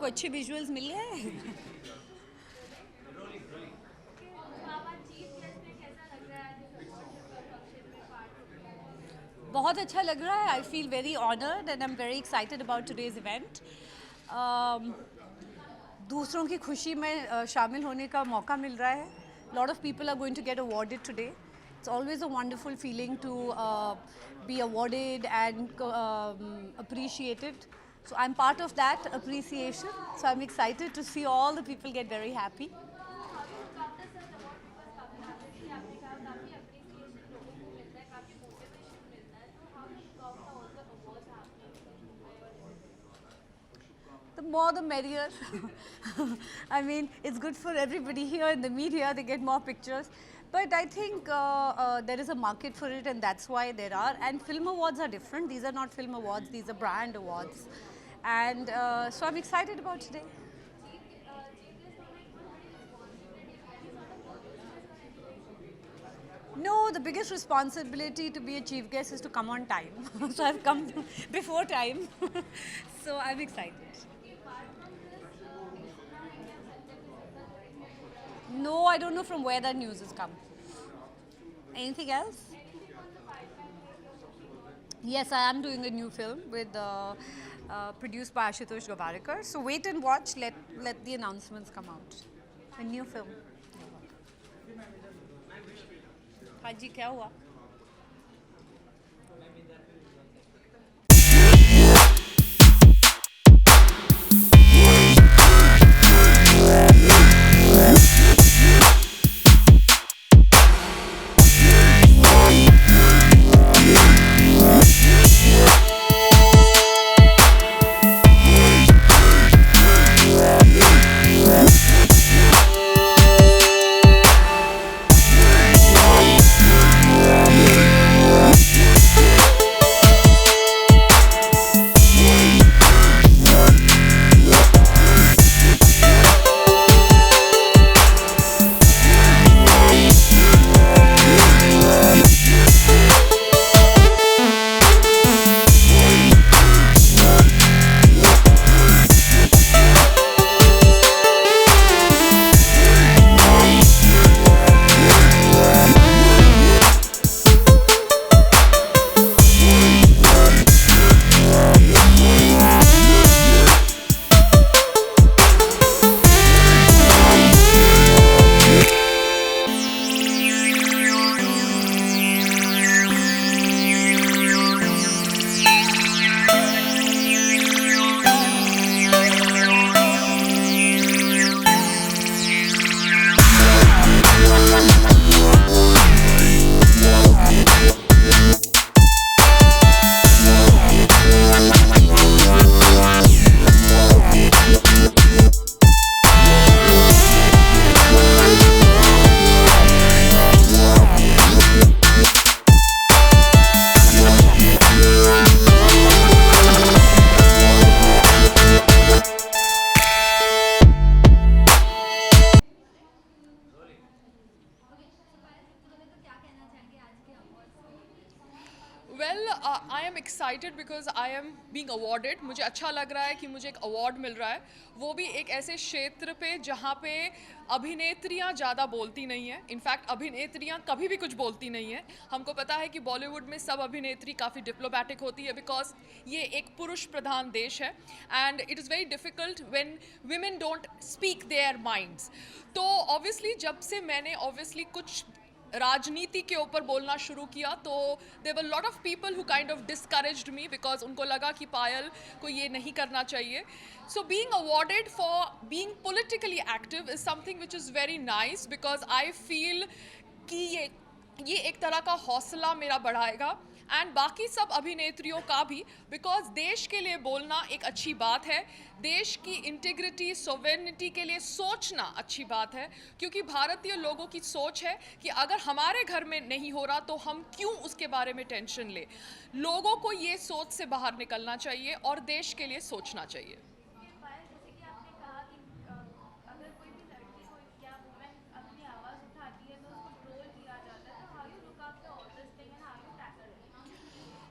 अच्छे विजुअल्स मिल गए। बहुत अच्छा लग रहा है। I feel very honoured and I am very excited about today's event. दूसरों की खुशी में शामिल होने का मौका मिल रहा है। Lot of people are going to get awarded today. It's always a wonderful feeling to be awarded and appreciated. So I'm part of that appreciation. So I'm excited to see all the people get very happy. The more the merrier. I mean, it's good for everybody here in the media, they get more pictures. But I think there is a market for it, and that's why there are. And film awards are different. These are not film awards, these are brand awards. And so I'm excited about today. No, the biggest responsibility to be a chief guest is to come on time. So I've come before time. So I'm excited. No, I don't know from where that news has come. Anything else? Yes, I am doing a new film with produced by Ashutosh Gavarekar. So wait and watch. Let the announcements come out. A new film. हाँ जी क्या हुआ? Well I am excited because I am being awarded. मुझे अच्छा लग रहा है कि मुझे एक अवार्ड मिल रहा है, वो भी एक ऐसे क्षेत्र पे जहाँ पे अभिनेत्रियाँ ज़्यादा बोलती नहीं हैं. इनफैक्ट अभिनेत्रियाँ कभी भी कुछ बोलती नहीं हैं. हमको पता है कि बॉलीवुड में सब अभिनेत्री काफ़ी डिप्लोमैटिक होती है बिकॉज ये एक पुरुष प्रधान देश है and it is very difficult when women don't speak their minds. तो ऑब्वियसली जब से मैंने ऑब्वियसली कुछ राजनीति के ऊपर बोलना शुरू किया तो there were lot of people who kind of discouraged me because उनको लगा कि पायल को ये नहीं करना चाहिए. So being awarded for being politically active is something which is very nice because I feel कि ये एक तरह का हौसला मेरा बढ़ाएगा एंड बाकी सब अभिनेत्रियों का भी, बिकॉज देश के लिए बोलना एक अच्छी बात है. देश की इंटीग्रिटी सोवेनिटी के लिए सोचना अच्छी बात है, क्योंकि भारतीय लोगों की सोच है कि अगर हमारे घर में नहीं हो रहा तो हम क्यों उसके बारे में टेंशन ले. लोगों को ये सोच से बाहर निकलना चाहिए और देश के लिए सोचना चाहिए.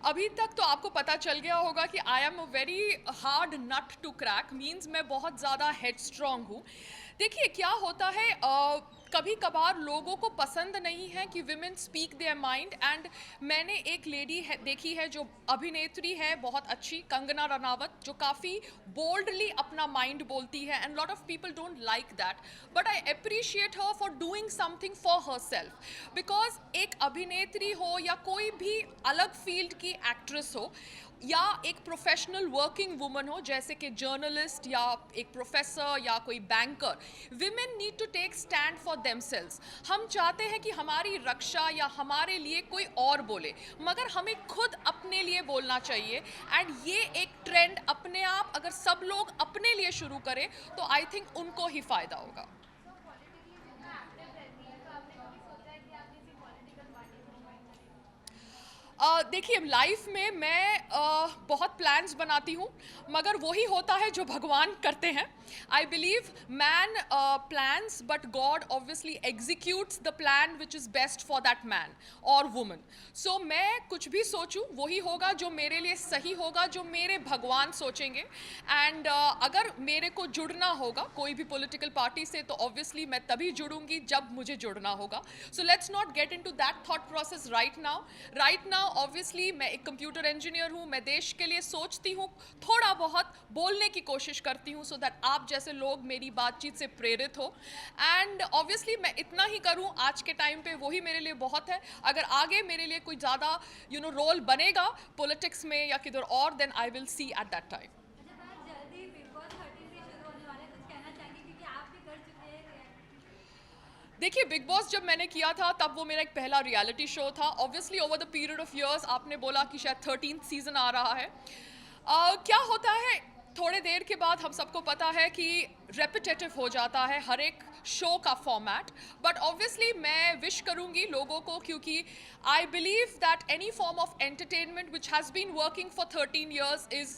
अभी तक तो आपको पता चल गया होगा कि I am a very hard nut to crack, means मैं बहुत ज़्यादा हेड स्ट्रॉन्ग हूँ। देखिए क्या होता है, कभी कभार लोगों को पसंद नहीं है कि women speak their mind, and मैंने एक लेडी है देखी है जो अभिनेत्री है बहुत अच्छी, कंगना रनावत, जो काफ़ी बोल्डली अपना माइंड बोलती है, and lot of people don't like that, but I appreciate her for doing something for her self. Because एक अभिनेत्री हो या कोई भी अलग फील्ड की एक्ट्रेस हो या एक प्रोफेशनल वर्किंग वुमन हो, जैसे कि जर्नलिस्ट या एक प्रोफेसर या कोई banker, women need to take stand for themselves. हम चाहते हैं कि हमारी रक्षा या हमारे लिए कोई और बोले, मगर हमें खुद अपने लिए बोलना चाहिए। एंड ये एक ट्रेंड अपने आप अगर सब लोग अपने लिए शुरू करें तो आई थिंक उनको ही फ़ायदा होगा। देखिए लाइफ में मैं बहुत प्लान्स बनाती हूँ, मगर वही होता है जो भगवान करते हैं। I believe man plans but God obviously executes the plan which is best for that man और वुमन। सो मैं कुछ भी सोचूं वही होगा जो मेरे लिए सही होगा, जो मेरे भगवान सोचेंगे। एंड अगर मेरे को जुड़ना होगा कोई भी पॉलिटिकल पार्टी से तो ऑब्वियसली मैं तभी जुड़ूंगी जब मुझे जुड़ना होगा। So let's not get into that thought process right now. Obviously मैं एक कंप्यूटर इंजीनियर हूँ, मैं देश के लिए सोचती हूँ, थोड़ा बहुत बोलने की कोशिश करती हूँ, सो दैट आप जैसे लोग मेरी बातचीत से प्रेरित हो। एंड ऑब्वियसली मैं इतना ही करूँ आज के टाइम पे, वही मेरे लिए बहुत है। अगर आगे मेरे लिए कोई ज़्यादा रोल बनेगा पॉलिटिक्स में या किधर और, then I will see at that time. जल्दी बिग बॉस 13 भी शुरू होने वाला है, कुछ कहना चाहेंगे क्योंकि आप भी कर चुके हैं रियलिटी। देखिए बिग बॉस जब मैंने किया था तब वो मेरा एक पहला रियलिटी शो था। Obviously over the period of years, आपने बोला कि शायद 13th सीजन आ रहा है। क्या होता है, थोड़े देर के बाद हम सबको पता है कि रेपिटेटिव हो जाता है हर एक शो का फॉर्मेट। बट ऑब्वियसली मैं विश करूंगी लोगों को, क्योंकि I believe that any form of entertainment which has been working for 13 years is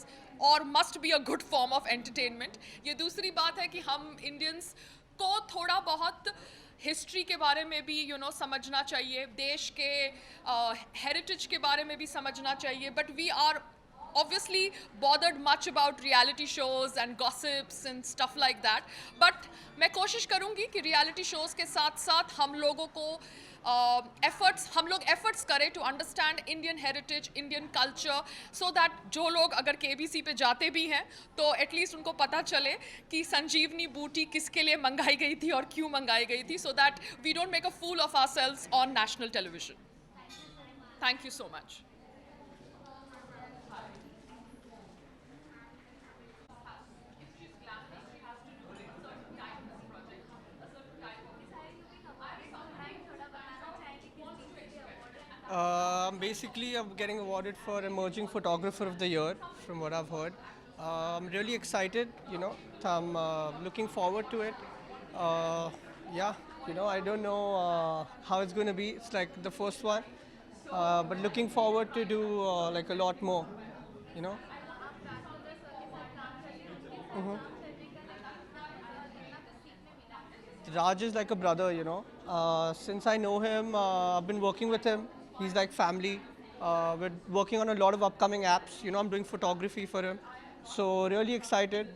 or must be a good form of entertainment. ये दूसरी बात है कि हम इंडियंस को थोड़ा बहुत हिस्ट्री के बारे में भी समझना चाहिए, देश के हेरिटेज के बारे में भी समझना चाहिए। But we are obviously bothered much about reality shows and gossips and stuff like that, but मैं कोशिश करूँगी कि reality shows के साथ साथ हम लोगों को हम लोग efforts करें to understand Indian heritage, Indian culture, so that जो लोग अगर KBC पे जाते भी हैं तो at least उनको पता चले कि संजीवनी बूटी किसके लिए मंगाई गई थी और क्यों मंगाई गई थी, so that we don't make a fool of ourselves on national television. Thank you so much. Basically, I'm getting awarded for Emerging Photographer of the Year, from what I've heard. I'm really excited, I'm looking forward to it. Yeah, I don't know how it's going to be. It's like the first one, but looking forward to do like a lot more, you know. Raj is like a brother, Since I know him, I've been working with him. He's like family. We're working on a lot of upcoming apps. I'm doing photography for him. So really excited,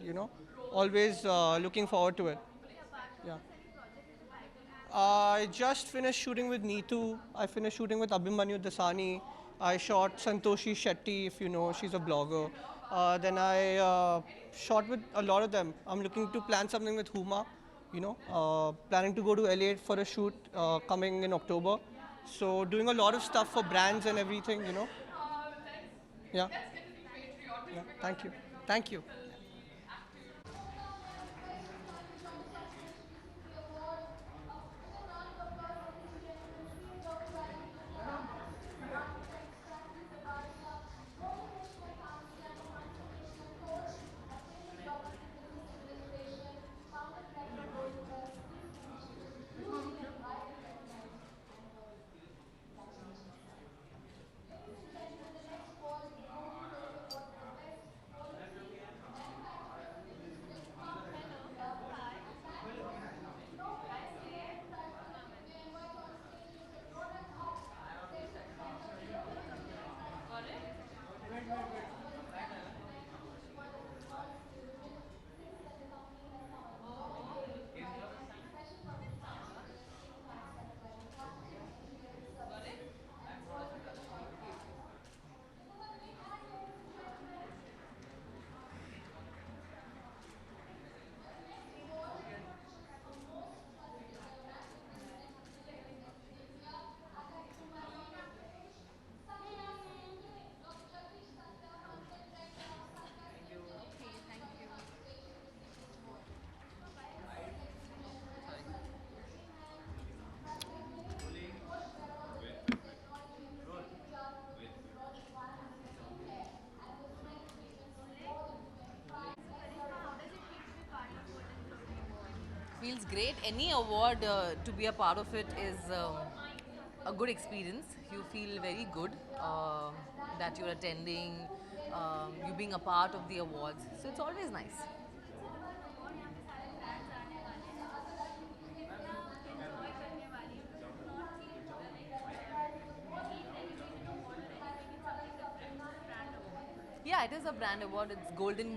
Always looking forward to it. Yeah. I just finished shooting with Neetu. I finished shooting with Abhimanyu Dasani. I shot Santoshi Shetty, if you know, she's a blogger. Then I shot with a lot of them. I'm looking to plan something with Huma, planning to go to LA for a shoot coming in October. So doing a lot of stuff for brands and everything. Yeah. Yeah. Thank you. Thank you. Feels great. Any award to be a part of it is a good experience. You feel very good that you're attending, you being a part of the awards. So it's always nice. Award यहाँ पे सारे brands आने वाले हैं तो कितना enjoy करने वाली है because it's not seen like any television award or anything it's something different brand award Yeah, it is a brand award. It's Golden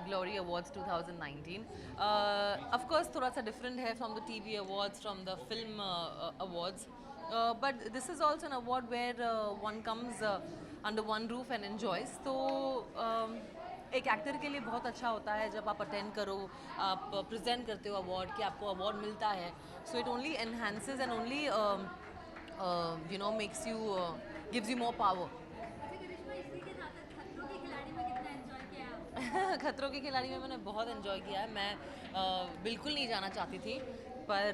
Glory Awards 2019. Of course, thoda sa different hai from the TV awards, from the film awards. But this is also an award where one comes under one roof and enjoys. तो एक actor के लिए बहुत अच्छा होता है जब आप अटेंड करो, आप प्रेजेंट करते हो अवार्ड, कि आपको अवार्ड मिलता है. So it only enhances and only makes you gives you more power. अच्छा करिश्मा इसी के साथ साथ खतरों के खिलाड़ी में कितना एंजॉय किया आपने खतरों के खिलाड़ी में मैंने बहुत एंजॉय किया है. मैं बिल्कुल नहीं जाना चाहती थी, पर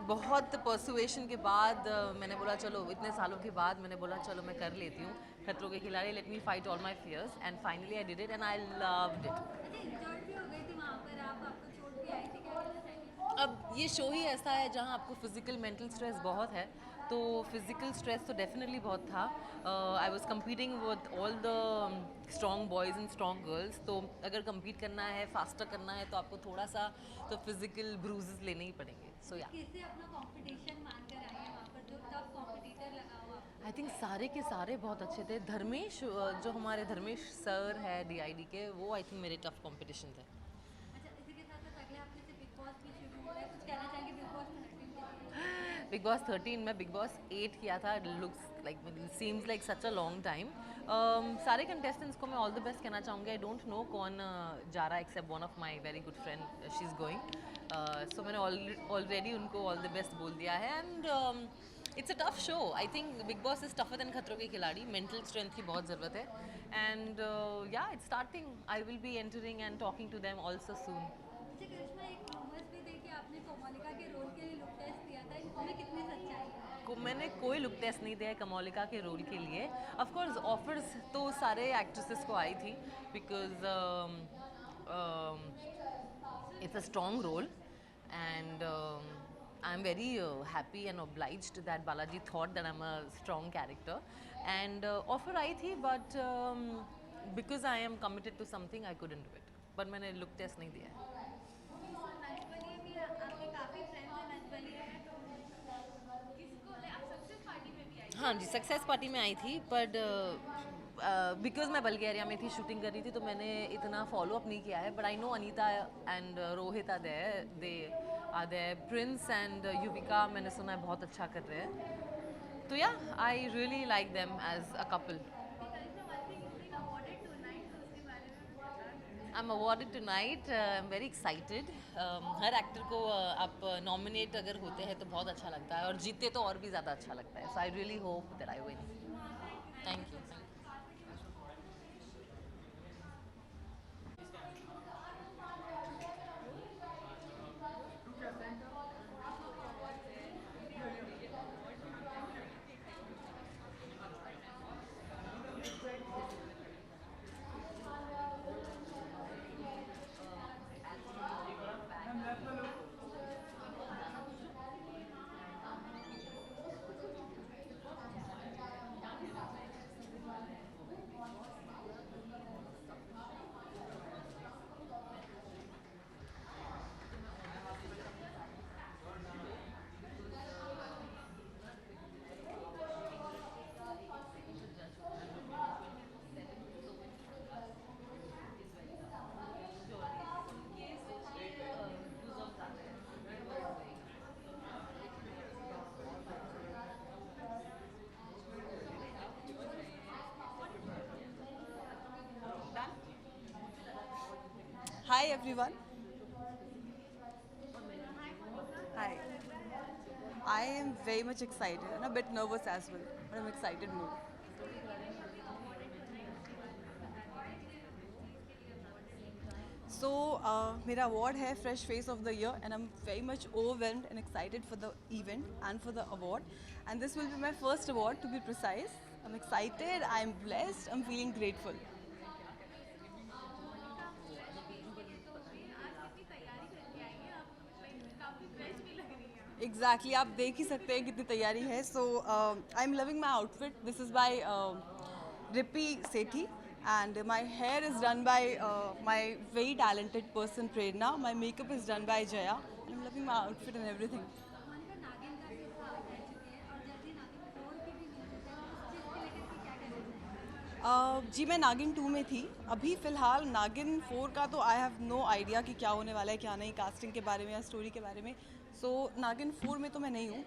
बहुत परसुएशन के बाद मैंने बोला चलो, इतने सालों के बाद मैंने बोला चलो मैं कर लेती हूँ खतरों के Khiladi. Let me fight all my fears and finally I did it and I loved it. अच्छा इंजर्ड भी हो गई थी वहाँ पर आपको चोट भी आई थी क्या कहना चाहेंगे अब ये शो ही ऐसा है जहाँ आपको फिजिकल मेंटल स्ट्रेस बहुत है, तो फिजिकल स्ट्रेस तो डेफिनेटली बहुत था. I was competing with all the strong boys and strong girls. तो अगर कम्पीट करना है, फास्टर करना है, तो आपको थोड़ा सा तो फिजिकल ब्रूजेस लेने ही पड़ेंगे. सो या कैसे अपना कंपटीशन मानकर आई है वहाँ पर जो टफ कंपटीटर लगा हुआ आपको आई थिंक सारे के सारे बहुत अच्छे थे. धर्मेश जो हमारे धर्मेश सर है DID के, वो आई थिंक मेरे टफ कॉम्पिटिशन थे. अच्छा इसी के साथ साथ अगले हफ्ते से बिग बॉस भी शुरू हो रहा है कुछ कहना चाहेंगे बिग बॉस 13 के लिए बिग बॉस 13 में बिग बॉस 8 किया था. Looks like seems like such a long time. सारे कंटेस्टेंट्स को मैं ऑल द बेस्ट कहना चाहूँगी. आई डोंट नो कौन जा रहा है except one of my very good friend, she is going. So मैंने ऑलरेडी उनको ऑल द बेस्ट बोल दिया है. And it's a tough show. I think Bigg Boss is tougher than खतरों के खिलाड़ी. मेंटल स्ट्रेंथ की बहुत ज़रूरत है. And yeah it's starting. I will be entering and talking to them also soon. अच्छा करिश्मा एक रूमर्स भी थे कि आपने कोमोलिका के रोल के लिए लुक टेस्ट दिया था इसमें कितनी सच्चाई है मैंने कोई लुक टेस्ट नहीं दिया है कमोलिका के रोल के लिए. ऑफ कोर्स ऑफर्स तो सारे एक्ट्रेसेस को आई थी, because it's a strong role and I am very happy and obliged that Balaji thought that I'm a strong character. And offer आई थी, but because I am committed to something I couldn't do it. But मैंने look test नहीं दिया है. नचबलिए भी आपके काफ़ी friends हैं नचबलिए में तो किसको आप सक्सेस पार्टी में भी आई हाँ जी, सक्सेस पार्टी में आई थी, बट बिकॉज मैं बल्गेरिया में थी, शूटिंग कर रही थी, तो मैंने इतना फॉलो अप नहीं किया है. But I know Anita and Rohit are there, they are there. Prince and Yuvika मैंने सुना है बहुत अच्छा कर रहे हैं. तो yeah I really like them as a couple. I'm awarded tonight. I'm very excited. हर एक्टर को आप नॉमिनेट अगर होते हैं तो बहुत अच्छा लगता है, और जीते तो और भी ज़्यादा अच्छा लगता है. So I really hope that I win. Thank you. Hi everyone. Hi. I am very much excited and a bit nervous as well, but I'm excited more. So, मेरा award है Fresh Face of the Year and I'm very much overwhelmed and excited for the event and for the award. And this will be my first award to be precise. I'm excited, I'm blessed, I'm feeling grateful. Monica fresh face के लिए तो भाई आज कितनी तैयारी करके आई हैं आप लाइक काफ़ी फ्रेश भी लग रही हैं आप Exactly, आप देख ही सकते हैं कितनी तैयारी है. So, I'm loving my outfit. This is by Rippy Sethi. And my hair is done by my very talented person Prerna. My makeup is done by Jaya. And I'm loving my outfit and everything. Monika नागिन का सिर्फ रह चुके हैं और जल्दी नागिन 4 की भी न्यूज़ है तो उस चीज़ को लेकर के क्या कहना चाहेंगे जी मैं नागिन 2 में थी. अभी फ़िलहाल नागिन 4 का तो आई हैव नो आइडिया कि क्या होने वाला है क्या नहीं, कास्टिंग के बारे में या स्टोरी के बारे में. सो नागिन 4 में तो मैं नहीं हूँ.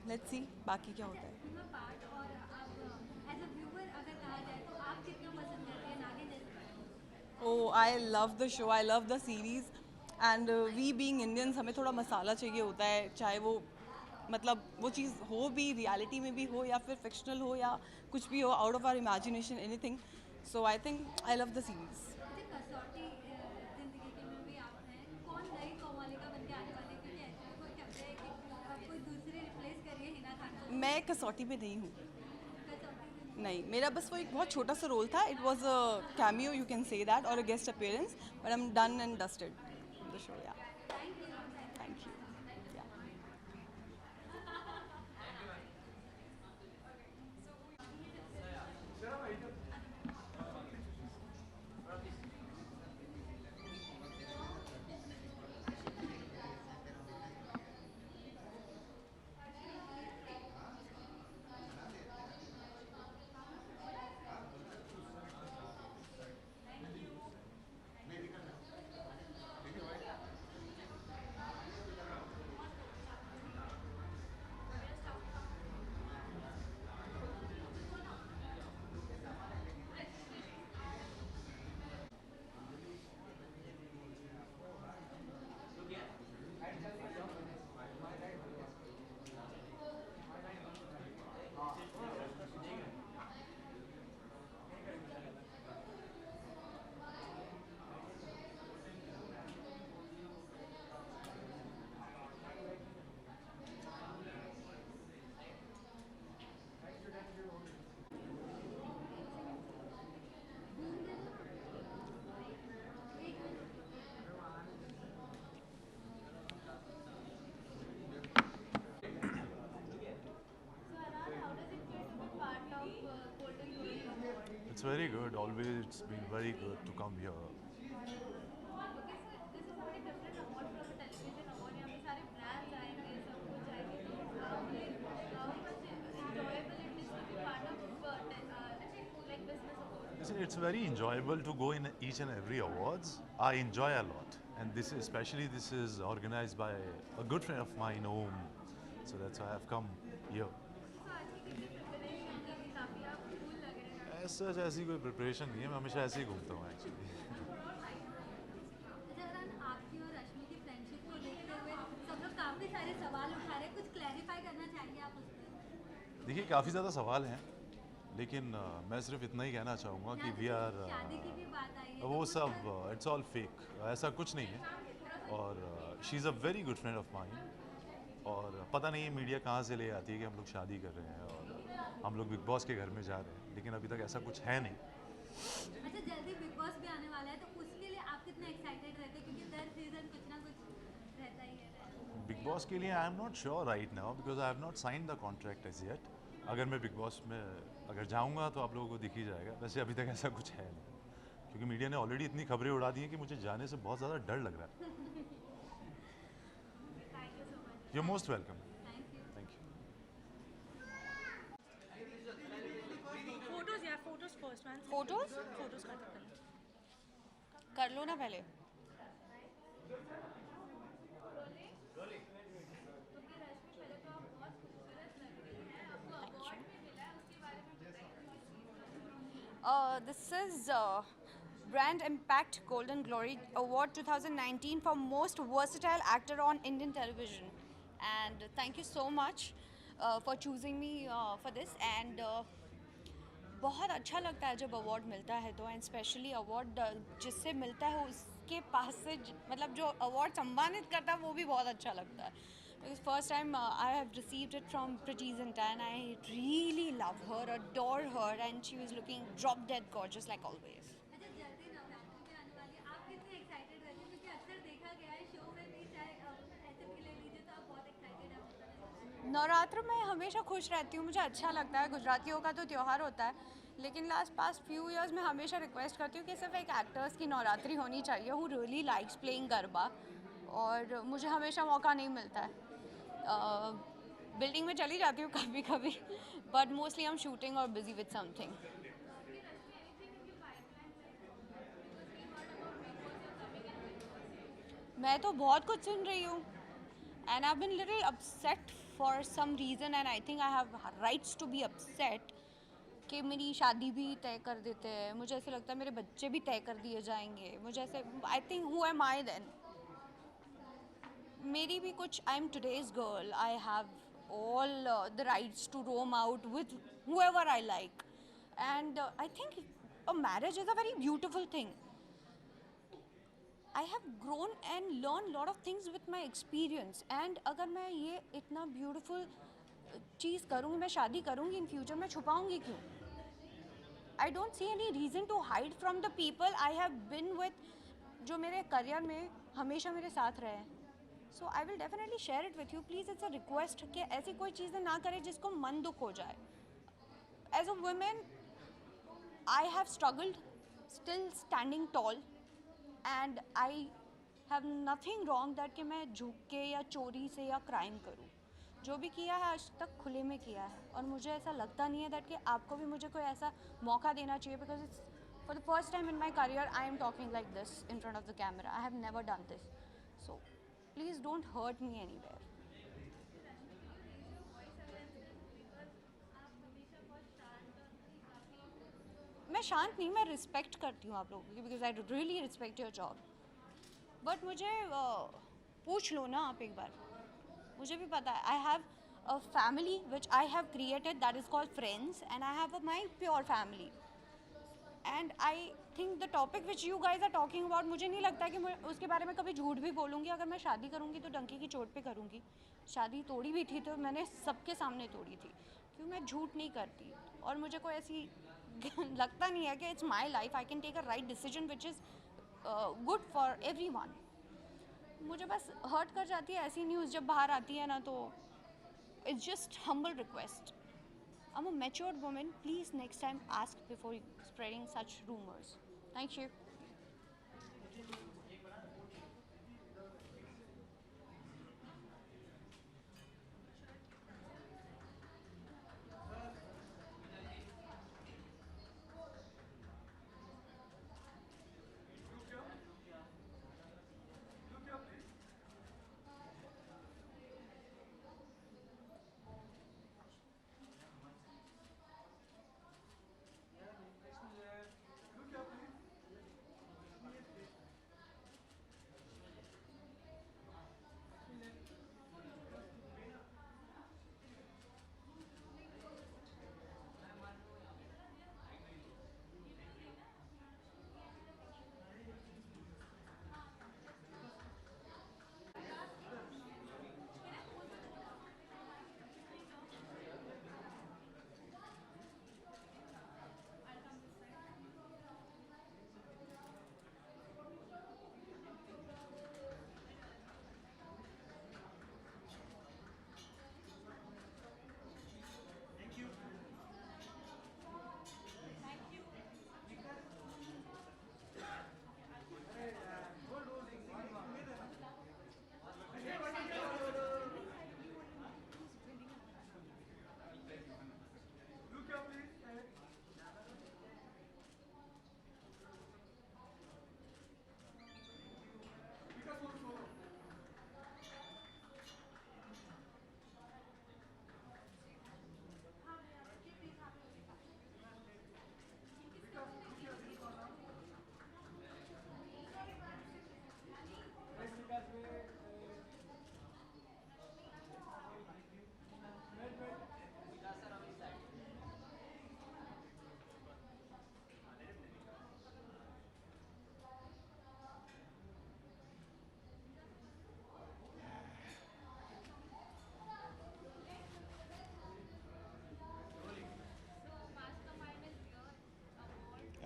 लेट्स सी बाकी क्या होता है. फिल्म पार्ट और आप एज अ व्यूअर अगर कहा जाए तो आप कितना पसंद करते हैं नागिन जैसे Oh, I love the show. I love the series. And we being Indians, हमें थोड़ा मसाला चाहिए होता है. चाहे वो मतलब वो चीज़ हो भी रियलिटी में भी हो या फिर फिक्शनल हो या कुछ भी हो out of our imagination anything. So I think I love the series. मुझे कसौटी जिंदगी के में भी आप हैं कौन नई कोमलिका बन के आने वाले हैं? क्योंकि ऐसे में कोई कहते हैं कि कोई दूसरी रिप्लेस करिए हिना खान को मैं कसौटी में नहीं हूँ. कसौटी जिंदगी नहीं, मेरा बस वो एक बहुत छोटा सा रोल था. It was a cameo you can say that or a guest appearance but I am done and dusted the show. Yeah thank you. So Anand, how does it feel to be part of Golden Globe Award? It's very good. Always it's been very good to come here. Okay, so this is something different award from a television award. यहाँ पे सारे brands आएंगे, सब कुछ आएंगे. तो how much enjoyable it is to be part of like business award? Listen, it's very enjoyable to go in each and every awards. I enjoy a lot, and this is, especially this is organized by a good friend of mine, Om. So that's why I've come here. So आज की कितनी preparation की थी? काफी आप cool लग रहे हैं. ऐसा ऐसी कोई प्रिपरेशन नहीं है. मैं हमेशा ऐसे ही घूमता हूँ एक्चुअली. अच्छा अरहान, आपकी और रश्मि की फ्रेंडशिप को देखते हुए सब लोग काफी सारे सवाल उठा रहे हैं. कुछ क्लैरिफाई करना चाहेंगे आप उस पर? देखिए काफ़ी ज़्यादा सवाल हैं, लेकिन मैं सिर्फ इतना ही कहना चाहूँगा कि वी आर शादी की भी बात आई है. वो सब इट्स ऑल फेक. ऐसा कुछ नहीं है. और she is a very good friend of mine. और पता नहीं मीडिया कहाँ से ले आती है कि हम लोग शादी कर रहे हैं और हम लोग बिग बॉस के घर में जा रहे हैं, लेकिन अभी तक ऐसा कुछ है नहीं. अच्छा जल्दी बिग बॉस भी आने वाला है तो उसके लिए आप कितना एक्साइटेड रहते हैं? क्योंकि दर सीजन कुछ ना कुछ रहता ही है. बिग बॉस के लिए I am not sure right now because I have not sign the contract as yet. अगर मैं बिग बॉस में अगर जाऊँगा तो आप लोगों को दिख ही जाएगा. वैसे अभी तक ऐसा कुछ है नहीं, क्योंकि मीडिया ने ऑलरेडी इतनी खबरें उड़ा दी हैं कि मुझे जाने से बहुत ज़्यादा डर लग रहा है. You are most welcome. Thank you. Photos या photos first man photos photos करते पहले कर लो ना पहले. This is Brand Impact Golden Glory Award 2019 for Most Versatile Actor on Indian Television. And thank you so much for choosing me for this. And बहुत अच्छा लगता है जब अवार्ड मिलता है तो, एंड स्पेशली अवार्ड जिससे मिलता है उसके पास से मतलब जो अवार्ड सम्मानित करता है वो भी बहुत अच्छा लगता है. Because first time I have received it from Priti Zinta and I really love her, adore her, and she was looking drop dead gorgeous like always. अच्छा, जल्दी नवरात्रि भी आने वाली है, आप कितने एक्साइटेड रहते हो? क्योंकि अक्सर देखा गया है शो में भी, चाहे ऐसे भी ले लीजिए तो आप बहुत एक्साइटेड हैं. नवरात्र में हमेशा खुश रहती हूँ, मुझे अच्छा लगता है. गुजरातियों का तो त्यौहार होता है, लेकिन पास्ट फ्यू इयर्स में हमेशा रिक्वेस्ट करती हूँ कि सिर्फ एक एक्टर्स की नवरात्रि होनी चाहिए हूँ रियली लाइक्स प्लेइंग गरबा, और मुझे हमेशा मौका नहीं मिलता है. बिल्डिंग में चली जाती हूँ कभी कभी, but mostly I am shooting और बिजी विद समथिंग. मैं तो बहुत कुछ सुन रही हूँ, and I been little upset for some reason, and I think I have rights to be upset कि मेरी शादी भी तय कर देते हैं. मुझे ऐसे लगता है मेरे बच्चे भी तय कर दिए जाएंगे. मुझे ऐसे I think who am I then. मेरी भी कुछ, I am today's girl, I have all the rights to roam out with whoever I like, and I think a marriage is a very beautiful thing. I have grown and learned lot of things with my experience, and अगर मैं ये इतना beautiful चीज़ करूँगी, मैं शादी करूँगी in future, मैं छुपाऊँगी क्यों? I don't see any reason to hide from the people I have been with, जो मेरे करियर में हमेशा मेरे साथ रहे हैं. So I will definitely share it with you. Please, it's a request कि ऐसी कोई चीज़ें ना करें जिसको मन दुख हो जाए. As a woman, I have struggled, still standing tall, and I have nothing wrong that कि मैं झुक के या चोरी से या क्राइम करूँ. जो भी किया है आज तक खुले में किया है, और मुझे ऐसा लगता नहीं है that कि आपको भी मुझे कोई ऐसा मौका देना चाहिए, because it's for the first time in my career I am talking like this in front of the camera. I have never done this. So please don't hurt me anywhere. मैं शांत नहीं, मैं रिस्पेक्ट करती हूँ आप लोगों की, because I really respect your job. But मुझे पूछ लो ना आप एक बार. मुझे भी पता है, I have a family which I have created that is called friends, and I have my pure family. And I think the topic which you guys are talking about, मुझे नहीं लगता कि मैं उसके बारे में कभी झूठ भी बोलूँगी. अगर मैं शादी करूँगी तो डंकी की चोट पे करूँगी. शादी तोड़ी भी थी तो मैंने सबके सामने तोड़ी थी, क्यों मैं झूठ नहीं करती. और मुझे कोई ऐसी लगता नहीं है कि it's my life, I can take a right decision which is good for everyone. मुझे बस हर्ट कर जाती है ऐसी न्यूज़ जब बाहर आती है ना, तो it's just humble request. I'm a matured woman. Please next time ask before spreading such rumors. Thank you.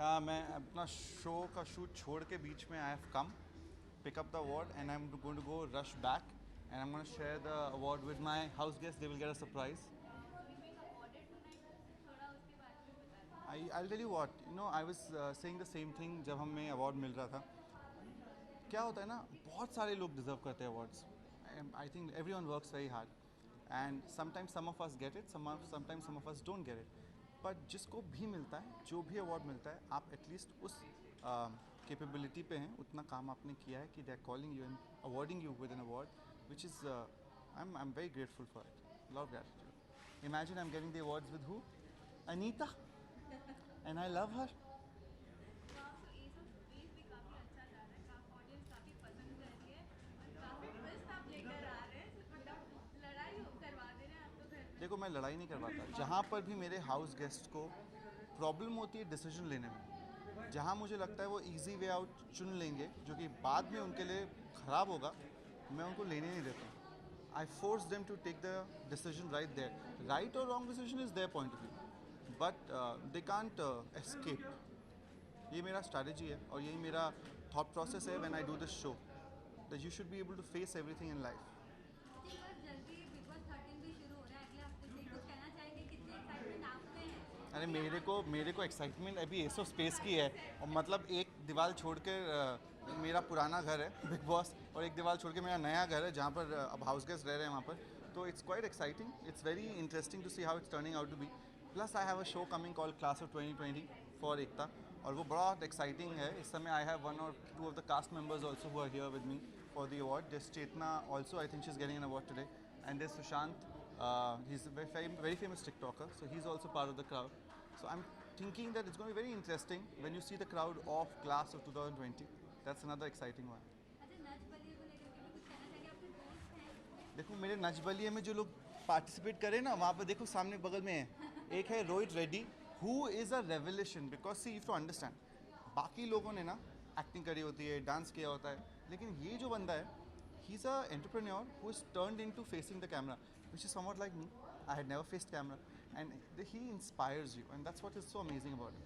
मैं अपना शो का शूट छोड़ के बीच में I have come pick up the award and I'm going to go rush back and I'm going to share the award with my house guests. They will get a surprise. I'll tell you what, you know, I was saying the same thing जब हमें award मिल रहा था. क्या होता है ना, बहुत सारे लोग deserve करते हैं awards. I think everyone works very hard and sometimes some of us get it, sometimes some of us don't get it. But जिसको भी मिलता है, जो भी award मिलता है, आप at least उस कैपेबिलिटी पे हैं, उतना काम आपने किया है कि they are calling you and awarding you with an award which is I am very grateful for it, love gratitude. Imagine I am getting the awards with who, Anita, and I love her. देखो मैं लड़ाई नहीं करवाता, जहाँ पर भी मेरे house guest को प्रॉब्लम होती है डिसीजन लेने में, जहाँ मुझे लगता है वो इजी वे आउट चुन लेंगे जो कि बाद में उनके लिए ख़राब होगा, मैं उनको लेने नहीं देता. I force them to take the decision right there. Right or wrong decision is their point of view, but they can't escape. ये मेरा स्ट्रैटेजी है और यही मेरा थॉट प्रोसेस है when I do this show, that you should be able to face everything in life. अरे मेरे को एक्साइटमेंट अभी एस ऑफ स्पेस की है, और मतलब एक दीवार छोड़ कर मेरा पुराना घर है बिग बॉस, और एक दीवार छोड़ के मेरा नया घर है जहाँ पर अब हाउस गेस्ट रह रहे हैं वहाँ पर. तो it's quite exciting, it's very interesting to see how it's turning out to be. Plus I have a show coming called Class of 2020 for Ekta, और वो बहुत एक्साइटिंग है. इस समय I have 1 or 2 of the cast members also who are here with me for the award. This Chetna also, I think she is getting an award today, and this Sushant, he's a very famous TikToker, so he's also part of the crowd. So I'm thinking that it's going to be very interesting when you see the crowd of class of 2020. That's another exciting one. देखो मेरे नच बलिए में जो लोग participate करें ना, वहाँ पर देखो सामने बगल में है, एक है Rohit Reddy, who is a revelation, because see you have to understand, बाकी लोगों ने ना एक्टिंग करी होती है, डांस किया होता है, लेकिन ये जो बंदा है, he's a entrepreneur who is turned into facing the camera, which is somewhat like me. I had never faced camera, and he inspires you, and that's what is so amazing about him.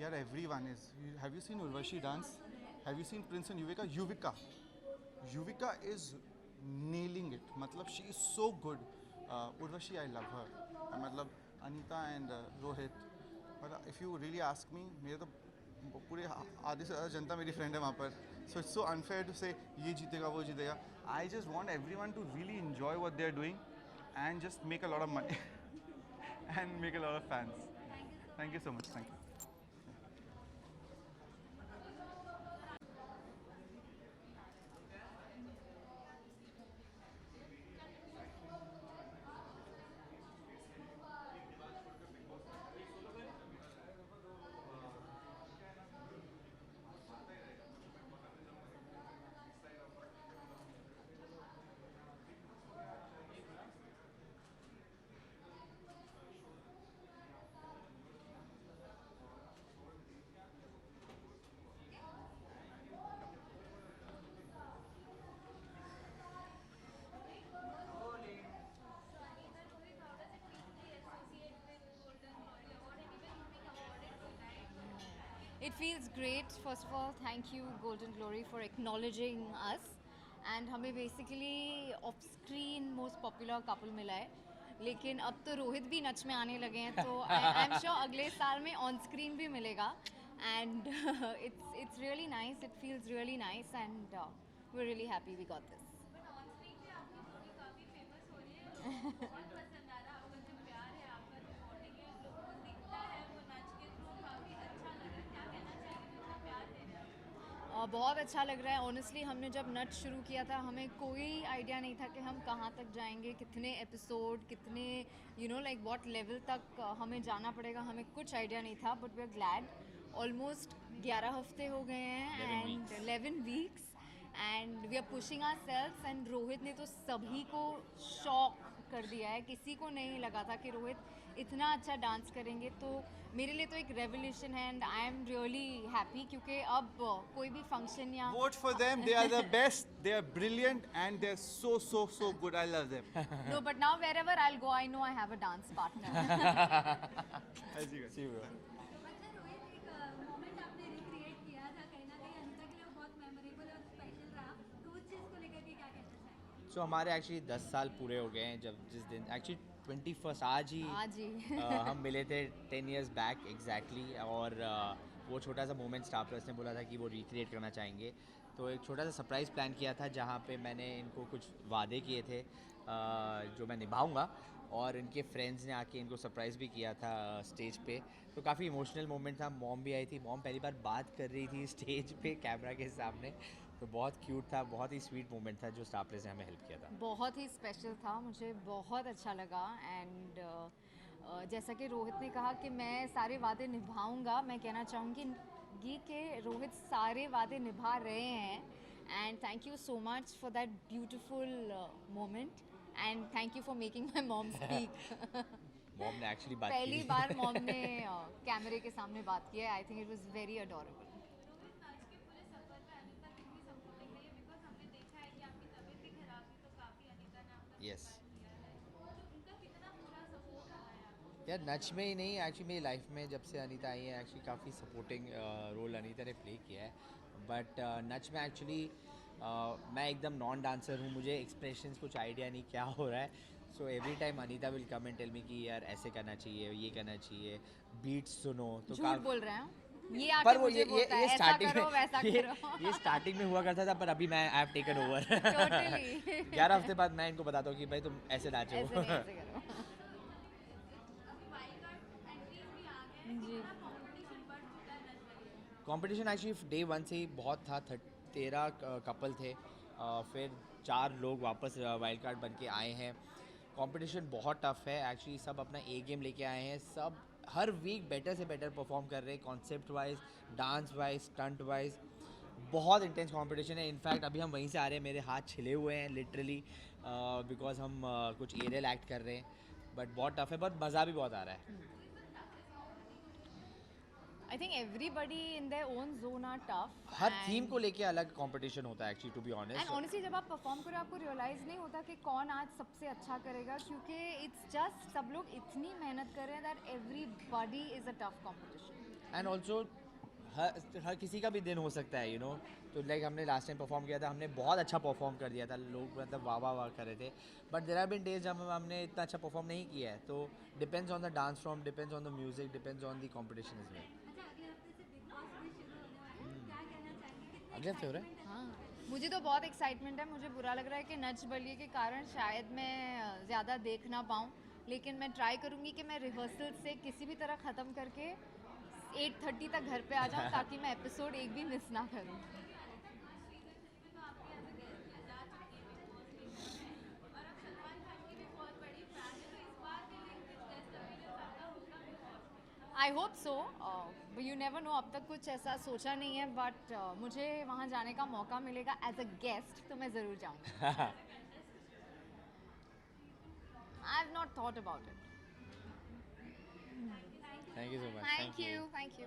Yeah, everyone is. Have you seen Urvashi dance? Have you seen Prince and Yuvika? Yuvika is nailing it. मतलब she is so good. Urvashi, I love her. मतलब Anita and Rohit. But if you really ask me, मेरे तो पूरे आधे से ज़्यादा जनता मेरी friend है वहाँ पर. So it's so unfair to say ये जीतेगा वो जीतेगा. I just want everyone to really enjoy what they are doing and just make a lot of money and make a lot of fans. Thank you so much. Thank you. It feels great. First of all, thank you Golden Glory for acknowledging us. And हमें basically off screen most popular couple मिला है. लेकिन अब तो रोहित भी नच में आने लगे हैं, तो I'm sure अगले साल में on screen भी मिलेगा. And it's really nice. It feels really nice, and we're really happy we got this. बहुत अच्छा लग रहा है. ऑनेस्टली हमने जब नच शुरू किया था, हमें कोई आइडिया नहीं था कि हम कहाँ तक जाएंगे, कितने एपिसोड, कितने लाइक व्हाट लेवल तक हमें जाना पड़ेगा, हमें कुछ आइडिया नहीं था. But we are glad. Almost 11 हफ्ते हो गए हैं and 11 weeks, and we are pushing ourselves. And Rohit ने तो सभी को शॉक कर दिया है। किसी को नहीं लगा था कि रोहित इतना अच्छा डांस करेंगे, तो मेरे लिए तो एक रेवोल्यूशन है and I am really happy क्योंकि अब कोई भी फंक्शन या Vote for them. They are the best. They are brilliant and they're so good. I love them. no, but now wherever I'll go, I know I have a dance partner. As you guys. अच्छा रोहित, एक moment आपने recreate किया था, कहीं ना कहीं अनिता के लिए वो बहुत मेमोरेबल और स्पेशल रहा, तो उस चीज़ को लेकर के क्या कहना चाहेंगे? सो हमारे एक्चुअली 10 साल पूरे हो गए हैं जब जिस दिन एक्चुअली 21st आज ही आज ही हम मिले थे 10 years बैक एग्जैक्टली और वो छोटा सा मोमेंट स्टार प्लस ने बोला था कि वो रिक्रिएट करना चाहेंगे, तो एक छोटा सा सरप्राइज़ प्लान किया था जहाँ पे मैंने इनको कुछ वादे किए थे जो मैं निभाऊंगा और इनके फ्रेंड्स ने आके इनको सरप्राइज़ भी किया था स्टेज पे, तो काफ़ी इमोशनल मोमेंट था। मॉम भी आई थी, मॉम पहली बार बात कर रही थी स्टेज पे कैमरा के सामने, तो बहुत क्यूट था, बहुत ही स्वीट मोमेंट था जो स्टार प्लस ने हमें हेल्प किया था। बहुत ही स्पेशल था, मुझे बहुत अच्छा लगा एंड जैसा कि रोहित ने कहा कि मैं सारे वादे निभाऊंगा, मैं कहना चाहूँगी कि रोहित सारे वादे निभा रहे हैं and thank you so much for that beautiful moment and thank you for making my mom speak. Mom ने एक्चुअली बात पहली की। बार मॉम ने कैमरे के सामने बात की है, I think it was very adorable. आज के पूरे सफर में अनिता कितनी सपोर्टिंग रही है, बिकॉज हमने देखा है कि आपकी तबीयत भी खराब थी, तो काफ़ी अनिता ने आपका Yes. support किया है, तो उनका कितना पूरा सपोर्ट रहा है आपको? यार नच में ही नहीं, एक्चुअली मेरी लाइफ में जब से अनीता आई है एक्चुअली काफ़ी सपोर्टिंग रोल अनीता ने प्ले किया है, बट नच में एक्चुअली मैं एकदम नॉन डांसर हूँ, मुझे एक्सप्रेशंस कुछ आइडिया नहीं क्या हो रहा है, so every time Anita will come and tell me कि यार ऐसे करना चाहिए, ये करना चाहिए, बीट्स सुनो, तो झूठ बोल रहे हैं ये पर आके वो मुझे बोलता है ऐसा स्टार्टिंग करो वैसा में करो। ये स्टार्टिंग में हुआ करता था, पर अभी मैं I have taken over. Totally. 11 हफ्ते बाद मैं इनको बताता हूँ कि भाई तुम ऐसे नाचो। ऐसे नहीं, ऐसे करो। अभी वाइल्ड कार्ड एंट्रीज भी आ गए हैं, जी। कितना कंपटीशन बढ़ चुका है नच वाली? कंपटीशन एक्चुअली डे 1 से ही बहुत था, 13 कपल थे, फिर 4 लोग वापस वाइल्ड कार्ड बन के आए हैं। कंपटीशन बहुत टफ है एक्चुअली, सब अपना ए गेम लेके आए हैं, सब हर वीक बेटर से बेटर परफॉर्म कर रहे हैं, concept wise, dance wise, stunt wise, बहुत इंटेंस कंपटीशन है। इनफैक्ट अभी हम वहीं से आ रहे हैं, मेरे हाथ छिले हुए हैं लिटरली बिकॉज हम कुछ एरियल एक्ट कर रहे हैं, बट बहुत टफ है, बट मज़ा भी बहुत आ रहा है। I think everybody in their own zone are tough. हर थीम को लेके अलग कंपटीशन होता है actually, to be and honest. Honestly जब आप परफॉर्म करो आपको रियलाइज नहीं होता कि कौन आज सबसे अच्छा करेगा, क्योंकि इट्स जस्ट सब लोग इतनी मेहनत कर रहे हैं that everybody is a tough competition. And also हर किसी का भी दिन हो सकता है, यू नो, तो लाइक हमने लास्ट टाइम परफॉर्म किया था, हमने बहुत अच्छा परफॉर्म कर दिया था, लोग मतलब वाह वाह वाह कर रहे थे, but there are been days जब हमने इतना अच्छा परफॉर्म नहीं किया है, तो depends on the dance form, depends on the music, depends on the competition is well. अच्छा, अगले हफ्ते से बिग बॉस भी शुरू होने वाला है, क्या कहना चाहेंगे? कितने अगले हफ्ते हो रहा है? excitement हाँ, मुझे तो बहुत एक्साइटमेंट है। मुझे बुरा लग रहा है कि नच बलिए के कारण शायद मैं ज़्यादा देख ना पाऊँ, लेकिन मैं ट्राई करूँगी कि मैं रिहर्सल से किसी भी तरह ख़त्म करके 8:30 तक घर पे आ जाऊँ ताकि मैं एपिसोड एक भी मिस ना करूँ। I hope so, you never know, अब तक कुछ ऐसा सोचा नहीं है, बट मुझे वहाँ जाने का मौका मिलेगा एज अ गेस्ट तो मैं ज़रूर जाऊँगी। आई have not thought about it. Thank you so much. Thank you, thank you.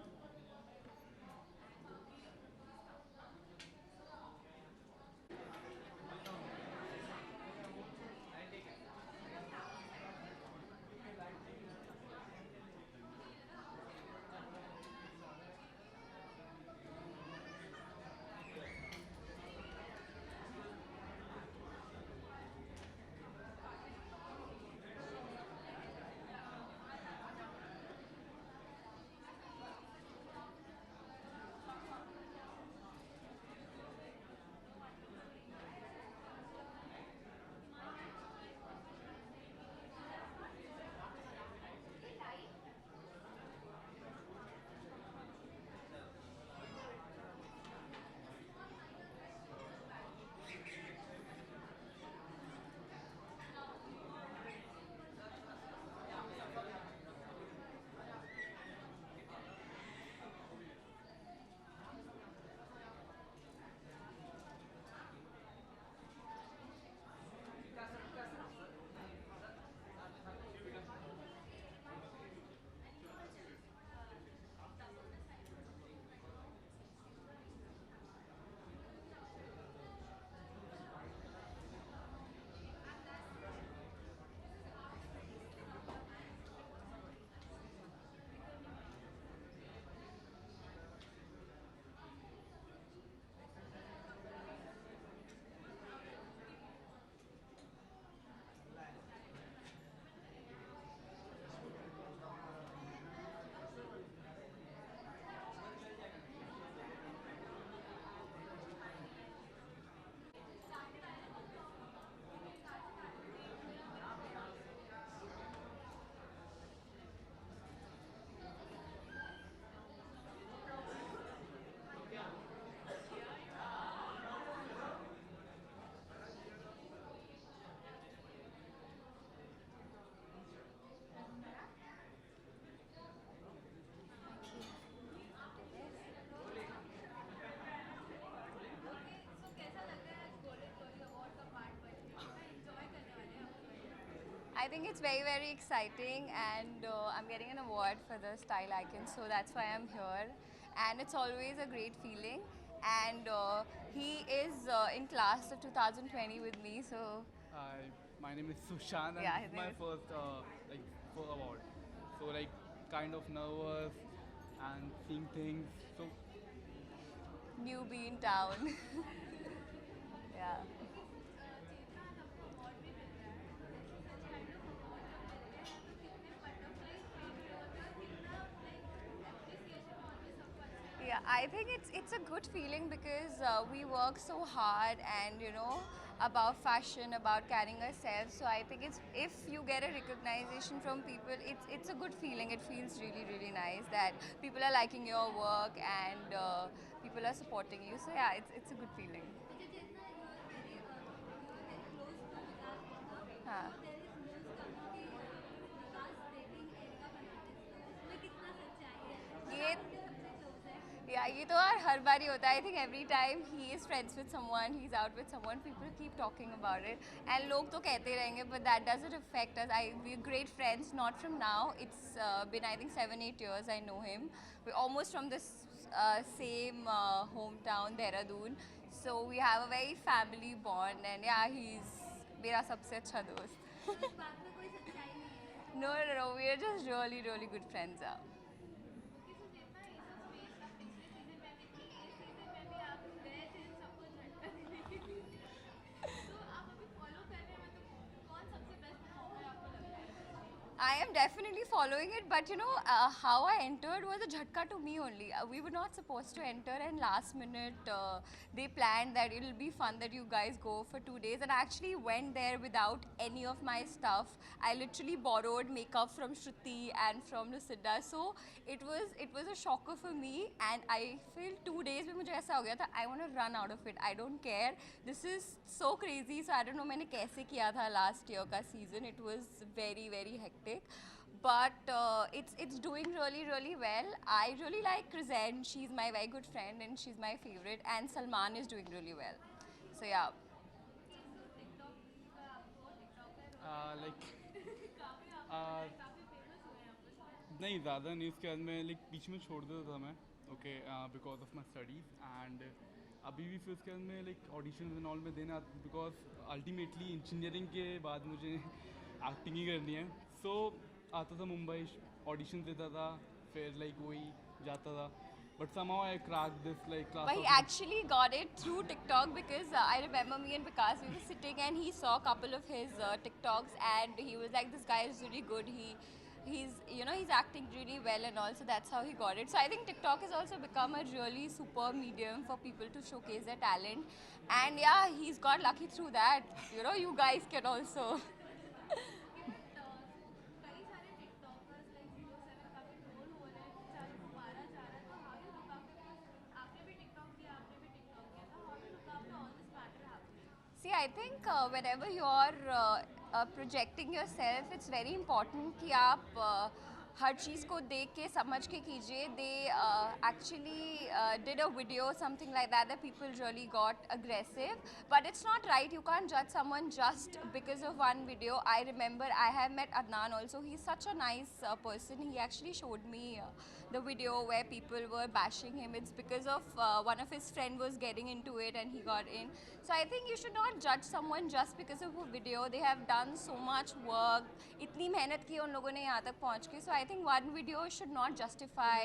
I think it's very, very exciting, and I'm getting an award for the Style Icon, so that's why I'm here. And it's always a great feeling. And he is in class of 2020 with me, so Hi, my name is Sushan, and Yeah, this his is my name is- first full award. So like kind of nervous and seeing things. So newbie in town. Yeah. Yeah, I think it's a good feeling because we work so hard and about fashion, about carrying ourselves. So I think it's if you get a recognition from people, it's a good feeling. It feels really really nice that people are liking your work and people are supporting you. So yeah, it's a good feeling. हाँ. ये Yeah, ये तो हर बार ही होता है. I think every time he is friends with someone, he's out with someone, people keep talking about it. And लोग तो कहते रहेंगे, but that doesn't affect us. We're great friends, not from now. It's been I think 7-8 years I know him. We're almost from this same hometown, Dehradun. So we have a very family bond, and yeah, he's मेरा सबसे अच्छा दोस्त. No, we're just really, really good friends. I am definitely following it, but how I entered was a jhatka to me only. We were not supposed to enter, and last minute they planned that it'll be fun that you guys go for 2 days. And I actually went there without any of my stuff. I literally borrowed makeup from Shruti and from Lucinda, so it was a shocker for me. And I feel 2 days में मुझे ऐसा हो गया था. I want to run out of it. I don't care. This is so crazy. So I don't know मैंने कैसे किया था last year का season. It was very very hectic. But it's doing really really well. I really like Krizen. She's my very good friend and she's my favorite. And Salman is doing really well. So yeah. like नहीं ज़्यादा नहीं, उसके बाद मैं बीच में छोड़ देता था मैं. Okay because of my studies. And अभी भी फिर उसके बाद में ऑडिशन एंड ऑल में देना, बिकॉज अल्टीमेटली इंजीनियरिंग के बाद मुझे एक्टिंग ही करनी है. सो आता था मुंबई, ऑडिशन देता था, फिर वही जाता था. But somehow I cracked this class. But he actually got it through TikTok because I remember me and Vikas, we were sitting and he saw a couple of his TikToks and he was like, this guy is really good. He's acting really well and all, so that's how he got it. So I think TikTok has also become a really super medium for people to showcase their talent. And yeah, he's got lucky through that. You guys can also. See, I think whenever you're projecting yourself, it's very important कि आप हर चीज़ को देख के समझ के कीजिए. They actually did a video, something like that people really got aggressive. But it's not right. You can't judge someone just because of one video. I remember I have met Adnan also. He's such a nice person. He actually showed me the video where people were bashing him. It's because of one of his friend was getting into it and he got in. So I think you should not judge someone just because of a video. They have done so much work. इतनी मेहनत की उन लोगों ने यहाँ तक पहुँच के. So I think one video should not justify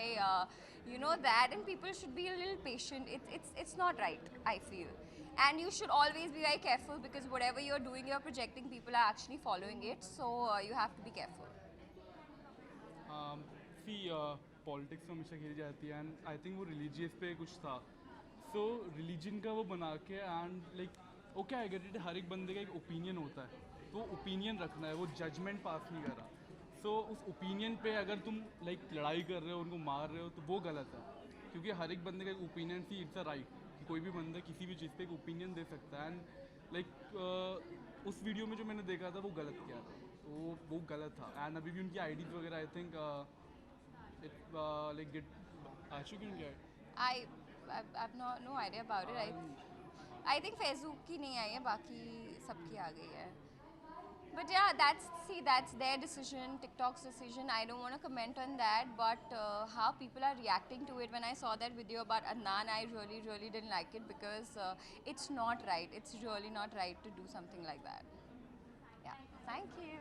that, and people should be a little patient. It's not right, I feel. And you should always be very careful because whatever you're doing, you're projecting, people are actually following it. So you have to be careful. Politics में हमेशा खेली जाती है, and I think वो religious पे कुछ था. So religion का वो बना के, and okay I get it, हर एक बंदे का एक ओपिनियन होता है, तो ओपिनियन रखना है, वो जजमेंट पास नहीं कर रहा. सो उस ओपिनियन पे अगर तुम लड़ाई कर रहे हो, उनको मार रहे हो, तो वो गलत है. क्योंकि हर एक बंदे का एक ओपिनियन सी, इट्स अ राइट कि कोई भी बंदा किसी भी चीज़ पे एक ओपिनियन दे सकता है. एंड उस वीडियो में जो मैंने देखा था वो गलत किया था, तो वो गलत था. एंड अभी भी उनकी आईडीज़ वगैरह I think I've no idea about it. I think Facebook की नहीं आई है, बाकी सबकी आ गई है. But yeah, that's their decision, TikTok's decision. I don't want to comment on that. But how people are reacting to it, when I saw that video about Adnan, I really didn't like it because it's not right. It's really not right to do something like that. Yeah, thank you.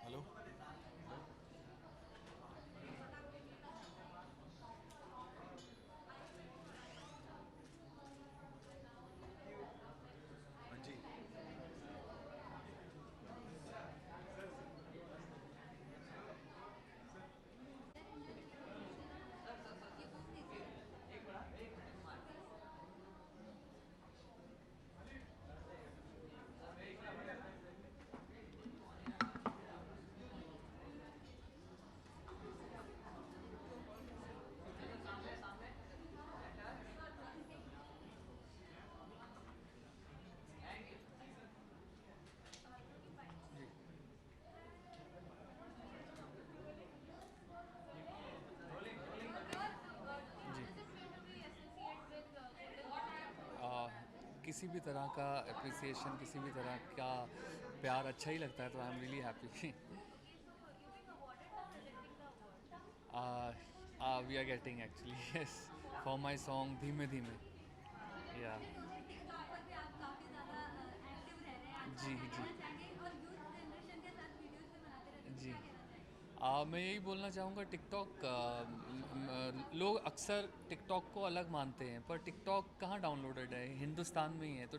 Hello हाँ जी किसी भी तरह का appreciation, किसी भी तरह का प्यार अच्छा ही लगता है, तो I am really happy. We are getting actually yes for my song Dheeme Dheeme. या जी जी जी. मैं यही बोलना चाहूँगा, टिकटॉक लोग अक्सर टिकटॉक को अलग मानते हैं, पर टिकटॉक कहाँ डाउनलोडेड है, हिंदुस्तान में ही है. तो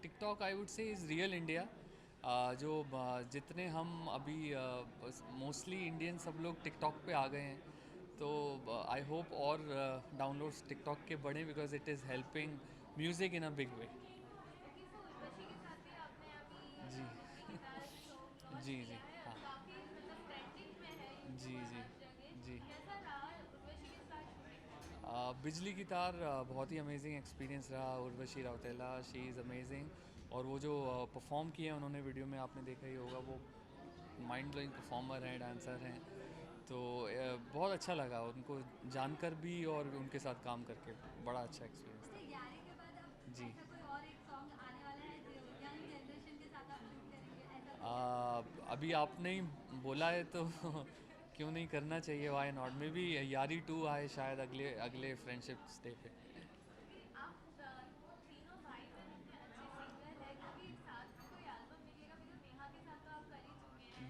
TikTok I would say is real India. जो जितने हम अभी मोस्टली इंडियन सब लोग टिकटॉक पे आ गए हैं, तो आई होप और डाउनलोड्स टिकटॉक के बढ़ें, because it is helping music in a big way. जी जी जी हाँ जी जी जी. बिजली की तार बहुत ही अमेजिंग एक्सपीरियंस रहा. Urvashi Rautela, she is amazing. और वो जो परफॉर्म किए हैं उन्होंने, वीडियो में आपने देखा ही होगा, वो माइंड ब्लोइंग परफॉर्मर हैं, डांसर हैं. तो बहुत अच्छा लगा उनको जानकर भी और उनके साथ काम करके. बड़ा अच्छा एक्सपीरियंस था जी. अभी आपने ही बोला है तो क्यों नहीं करना चाहिए, वाई नॉट. मे बी यारी 2 आए शायद अगले फ्रेंडशिप डे पे.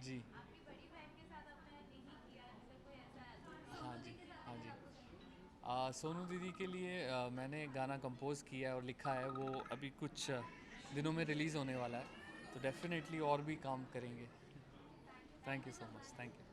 जी हाँ जी हाँ जी. सोनू दीदी के लिए मैंने गाना कंपोज़ किया है और लिखा है, वो अभी कुछ दिनों में रिलीज़ होने वाला है, तो डेफिनेटली और भी काम करेंगे. Thank you so much. Thank you.